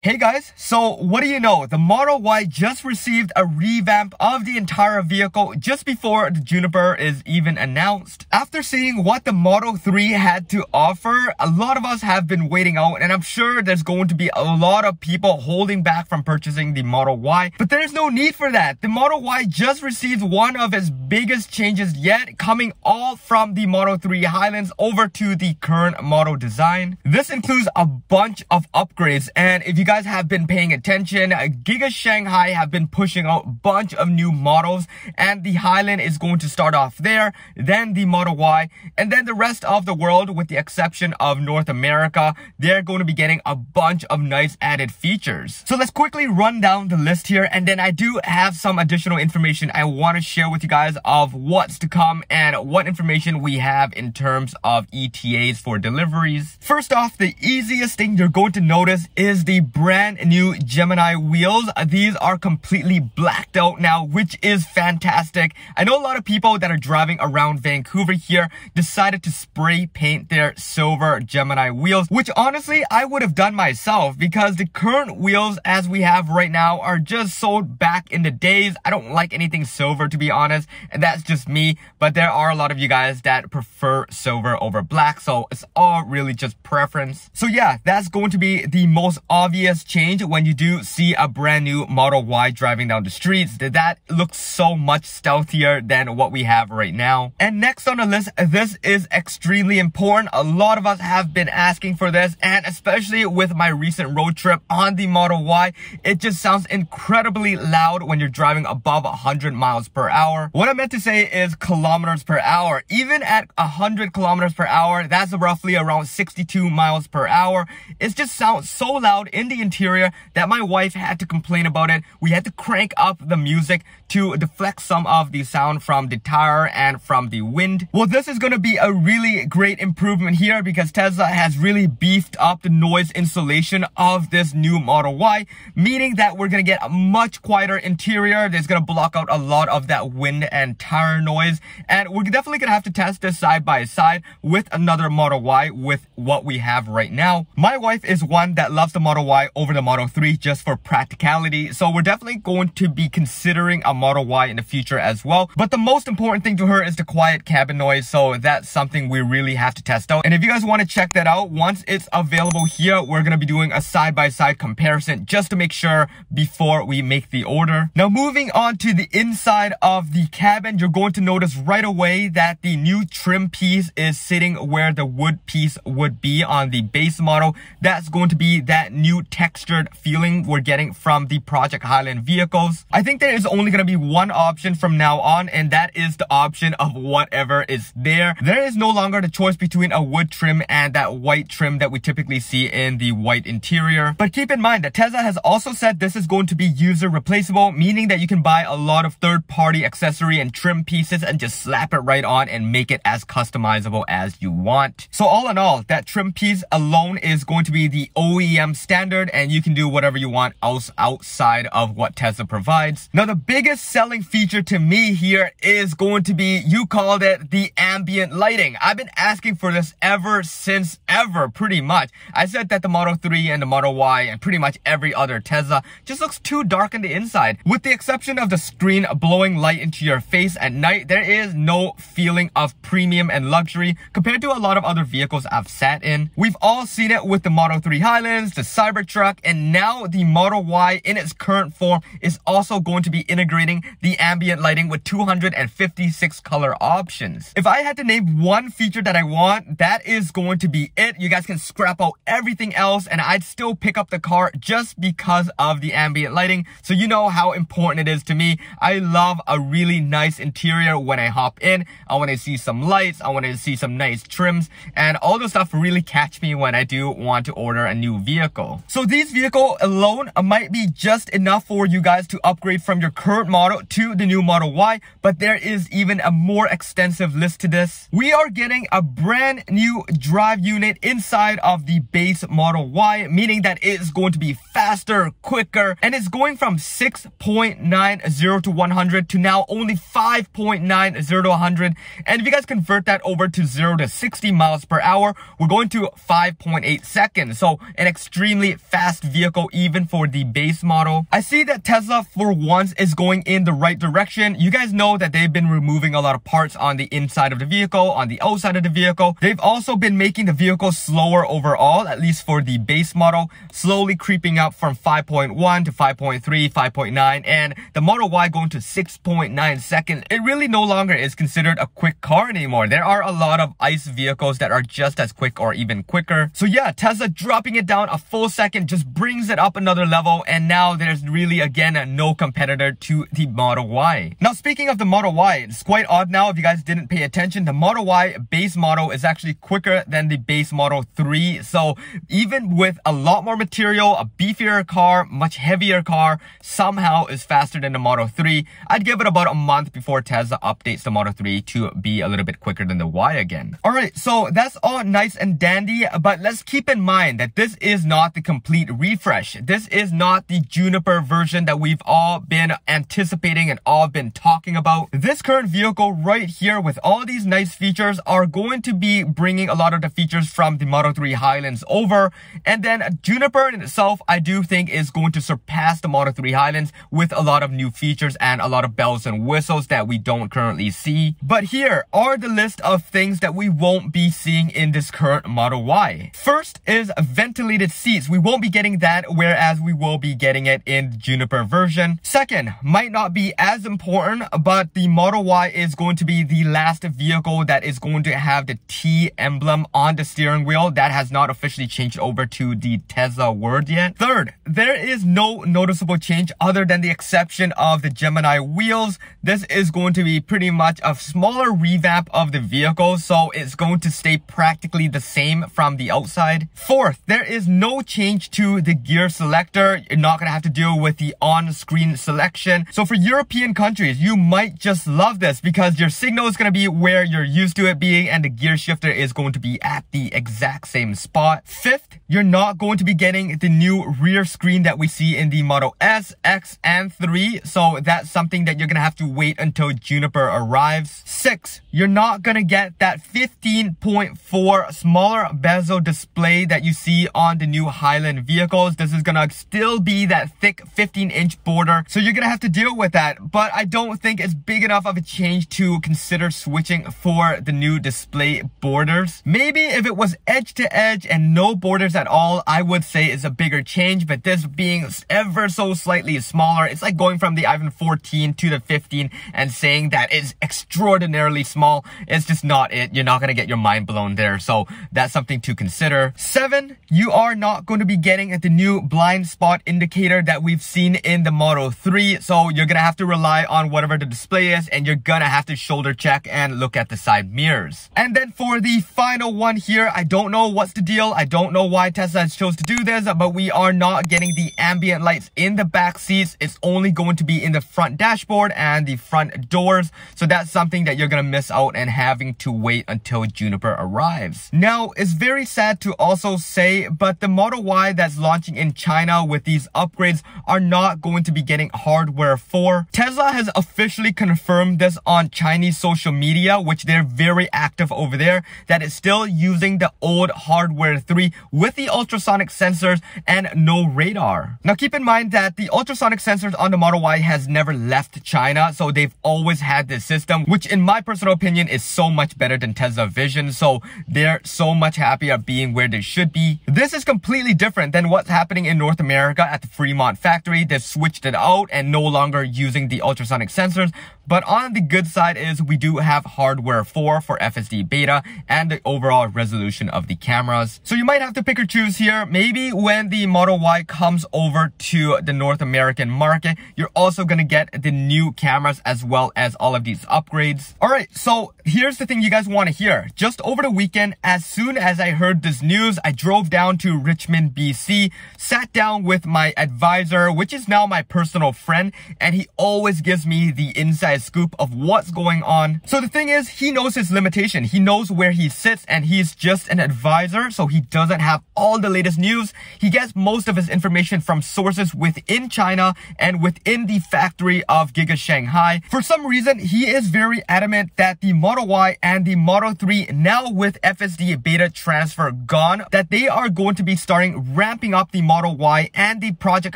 Hey guys, so what do you know? The Model Y just received a revamp of the entire vehicle just before the Juniper is even announced. After seeing what the Model 3 had to offer, a lot of us have been waiting out, and I'm sure there's going to be a lot of people holding back from purchasing the Model Y, but there's no need for that. The Model Y just received one of its biggest changes yet, coming all from the Model 3 Highlands over to the current model design. This includes a bunch of upgrades, and if you guys have been paying attention, Giga Shanghai have been pushing out a bunch of new models, and the Highland is going to start off there, then the Model Y, and then the rest of the world, with the exception of North America, they're going to be getting a bunch of nice added features. So let's quickly run down the list here, and then I do have some additional information I want to share with you guys of what's to come and what information we have in terms of ETAs for deliveries. First off, the easiest thing you're going to notice is the brand new Gemini wheels. These are completely blacked out now, which is fantastic. I know a lot of people that are driving around Vancouver here decided to spray paint their silver Gemini wheels, which honestly I would have done myself, because the current wheels as we have right now are just sold back in the days. I don't like anything silver, to be honest, and that's just me, but there are a lot of you guys that prefer silver over black, so it's all really just preference. So yeah, that's going to be the most obvious change when you do see a brand new Model Y driving down the streets. That looks so much stealthier than what we have right now. And next on the list, this is extremely important. A lot of us have been asking for this, and especially with my recent road trip on the Model Y, it just sounds incredibly loud when you're driving above 100 miles per hour. What I meant to say is kilometers per hour. Even at 100 kilometers per hour, that's roughly around 62 miles per hour. It just sounds so loud in the interior that my wife had to complain about it. We had to crank up the music to deflect some of the sound from the tire and from the wind. Well, this is going to be a really great improvement here, because Tesla has really beefed up the noise insulation of this new Model Y, meaning that we're going to get a much quieter interior. That's going to block out a lot of that wind and tire noise, and we're definitely going to have to test this side by side with another Model Y with what we have right now. My wife is one that loves the Model Y over the Model 3 just for practicality, so we're definitely going to be considering a Model Y in the future as well. But the most important thing to her is the quiet cabin noise, so that's something we really have to test out. And if you guys want to check that out, once it's available here, we're going to be doing a side-by-side comparison just to make sure before we make the order. Now, moving on to the inside of the cabin, you're going to notice right away that the new trim piece is sitting where the wood piece would be on the base model. That's going to be that new textured feeling we're getting from the Project Highland vehicles. I think there is only going to be one option from now on, and that is the option of whatever is there. There is no longer the choice between a wood trim and that white trim that we typically see in the white interior. But keep in mind that Tesla has also said this is going to be user replaceable, meaning that you can buy a lot of third-party accessory and trim pieces and just slap it right on and make it as customizable as you want. So all in all, that trim piece alone is going to be the OEM standard, and you can do whatever you want else outside of what Tesla provides. Now, the biggest selling feature to me here is going to be, you called it, the ambient lighting. I've been asking for this ever since ever, pretty much. I said that the Model 3 and the Model Y and pretty much every other Tesla just looks too dark on the inside. With the exception of the screen blowing light into your face at night, there is no feeling of premium and luxury compared to a lot of other vehicles I've sat in. We've all seen it with the Model 3 Highlands, the Cybertruck, and now the Model Y in its current form is also going to be integrating the ambient lighting with 256 color options. If I had to name one feature that I want, that is going to be it. You guys can scrap out everything else, and I'd still pick up the car just because of the ambient lighting. So you know how important it is to me. I love a really nice interior when I hop in. I want to see some lights, I want to see some nice trims, and all the stuff really catch me when I do want to order a new vehicle. So these vehicles alone might be just enough for you guys to upgrade from your current model to the new Model Y, but there is even a more extensive list to this. We are getting a brand new drive unit inside of the base Model Y, meaning that it is going to be fast faster, quicker, and it's going from 6.90 to 100 to now only 5.90 to 100. And if you guys convert that over to 0 to 60 miles per hour, we're going to 5.8 seconds. So an extremely fast vehicle even for the base model. I see that Tesla for once is going in the right direction. You guys know that they've been removing a lot of parts on the inside of the vehicle, on the outside of the vehicle. They've also been making the vehicle slower overall, at least for the base model, slowly creeping up from 5.1 to 5.3, 5.9, and the Model Y going to 6.9 seconds. It really no longer is considered a quick car anymore. There are a lot of ICE vehicles that are just as quick or even quicker. So yeah, Tesla dropping it down a full second just brings it up another level, and now there's really again no competitor to the Model Y. Now speaking of the Model Y, it's quite odd now if you guys didn't pay attention. The Model Y base model is actually quicker than the base Model 3. So even with a lot more material, a beefier car, much heavier car, somehow is faster than the Model 3. I'd give it about a month before Tesla updates the Model 3 to be a little bit quicker than the Y again. Alright, so that's all nice and dandy, but let's keep in mind that this is not the complete refresh. This is not the Juniper version that we've all been anticipating and all been talking about. This current vehicle right here with all these nice features are going to be bringing a lot of the features from the Model 3 Highlands over, and then Juniper in itself I do think is going to surpass the Model 3 Highlands with a lot of new features and a lot of bells and whistles that we don't currently see. But here are the list of things that we won't be seeing in this current Model Y. First is ventilated seats. We won't be getting that, whereas we will be getting it in the Juniper version. Second, might not be as important, but the Model Y is going to be the last vehicle that is going to have the T emblem on the steering wheel. That has not officially changed over to the Tesla word yet. Third, there is no noticeable change other than the exception of the Gemini wheels. This is going to be pretty much a smaller revamp of the vehicle, so it's going to stay practically the same from the outside. Fourth, there is no change to the gear selector. You're not going to have to deal with the on-screen selection. So for European countries, you might just love this because your signal is going to be where you're used to it being, and the gear shifter is going to be at the exact same spot. Fifth, you're not going to be getting the new rear screen that we see in the Model S, X, and 3. So that's something that you're going to have to wait until Juniper arrives. Six, you're not going to get that 15.4 smaller bezel display that you see on the new Highland vehicles. This is going to still be that thick 15-inch border. So you're going to have to deal with that. But I don't think it's big enough of a change to consider switching for the new display borders. Maybe if it was edge to edge and no borders at all, I would say it's a bigger change, but this being ever so slightly smaller, it's like going from the iPhone 14 to the 15 and saying that it's extraordinarily small. It's just not it. You're not going to get your mind blown there. So that's something to consider. 7, you are not going to be getting the new blind spot indicator that we've seen in the Model 3. So you're going to have to rely on whatever the display is, and you're going to have to shoulder check and look at the side mirrors. And then for the final one here, I don't know what's the deal. I don't know why Tesla has chose to do this, but we are not getting the ambient lights in the back seats. It's only going to be in the front dashboard and the front doors. So that's something that you're going to miss out and having to wait until Juniper arrives. Now, it's very sad to also say, but the Model Y that's launching in China with these upgrades are not going to be getting hardware 4. Tesla has officially confirmed this on Chinese social media, which they're very active over there, that it's still using the old hardware 3 with the ultrasonic sensors and no radar. Now keep in mind that the ultrasonic sensors on the Model Y has never left China, so they've always had this system, which in my personal opinion is so much better than Tesla Vision, so they're so much happier being where they should be. This is completely different than what's happening in North America at the Fremont factory. They've switched it out and no longer using the ultrasonic sensors. But on the good side is we do have hardware 4 for FSD beta and the overall resolution of the cameras. So you might have to pick or choose here. Maybe when the Model Y comes over to the North American market, you're also going to get the new cameras as well as all of these upgrades. Alright, so here's the thing you guys want to hear. Just over the weekend, as soon as I heard this news, I drove down to Richmond, BC, sat down with my advisor, which is now my personal friend, and he always gives me the inside inside scoop of what's going on. So the thing is, he knows his limitation. He knows where he sits, and he's just an advisor, so he doesn't have all the latest news. He gets most of his information from sources within China and within the factory of Giga Shanghai. For some reason, he is very adamant that the Model Y and the Model 3, now with FSD beta transfer gone, that they are going to be starting ramping up the Model Y and the Project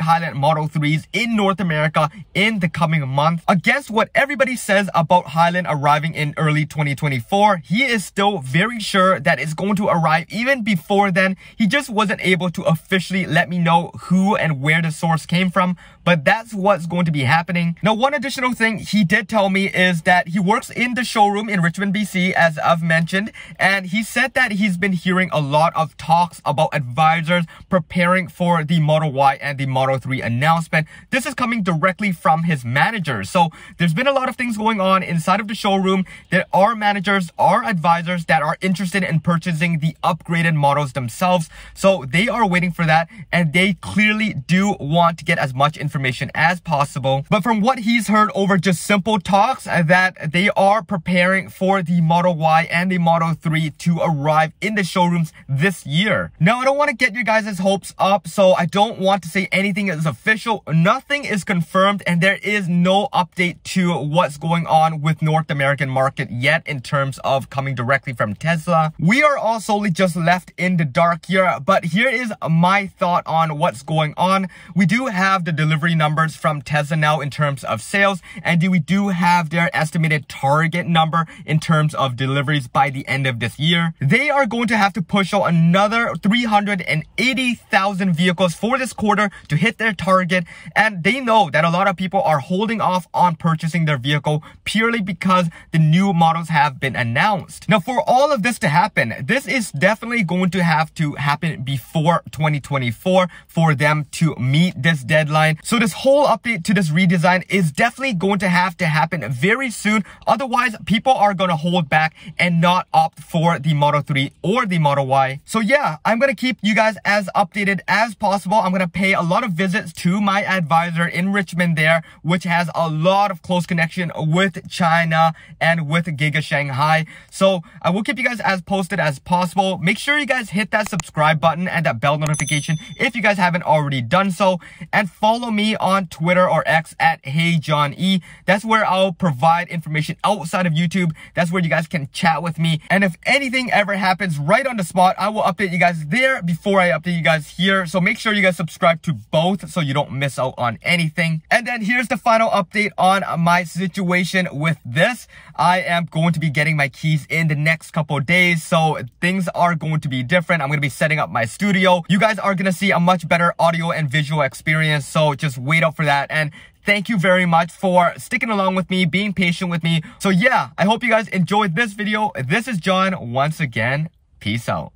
Highland Model 3s in North America in the coming month. Against what everybody says about Highland arriving in early 2024, he is still very sure that it's going to arrive even before then. He just wasn't able to officially let me know who and where the source came from, but that's what's going to be happening. Now, one additional thing he did tell me is that he works in the showroom in Richmond, BC, as I've mentioned, and he said that he's been hearing a lot of talks about advisors preparing for the Model Y and the Model 3 announcement. This is coming directly from his managers. So there's been a lot of things going on inside of the showroom. There are managers, are advisors that are interested in purchasing the upgraded models themselves. So they are waiting for that, and they clearly do want to get as much information as possible. But from what he's heard over just simple talks, that they are preparing for the Model Y and the Model 3 to arrive in the showrooms this year. Now, I don't want to get you guys' hopes up, so I don't want to say anything is official. Nothing is confirmed, and there is no update to what's going on with North American market yet in terms of coming directly from Tesla. We are all solely just left in the dark here, but here is my thought on what's going on. We do have the delivery numbers from Tesla now in terms of sales, and we do have their estimated target number in terms of deliveries by the end of this year. They are going to have to push out another 380,000 vehicles for this quarter to hit their target, and they know that a lot of people are holding off on purchasing their vehicle purely because the new models have been announced. Now, for all of this to happen, this is definitely going to have to happen before 2024 for them to meet this deadline. So this whole update to this redesign is definitely going to have to happen very soon. Otherwise, people are going to hold back and not opt for the Model 3 or the Model Y. So yeah, I'm going to keep you guys as updated as possible. I'm going to pay a lot of visits to my advisor in Richmond there, which has a lot of close connection with China and with Giga Shanghai. So I will keep you guys as posted as possible. Make sure you guys hit that subscribe button and that bell notification if you guys haven't already done so, and follow me on Twitter or X at HeyJohnE. That's where I'll provide information outside of YouTube. That's where you guys can chat with me, and if anything ever happens right on the spot, I will update you guys there before I update you guys here. So make sure you guys subscribe to both so you don't miss out on anything. And then here's the final update on my situation with this. I am going to be getting my keys in the next couple of days, so things are going to be different. I'm going to be setting up my studio. You guys are going to see a much better audio and visual experience, so just wait out for that. And thank you very much for sticking along with me, being patient with me. So yeah, I hope you guys enjoyed this video. This is John once again. Peace out.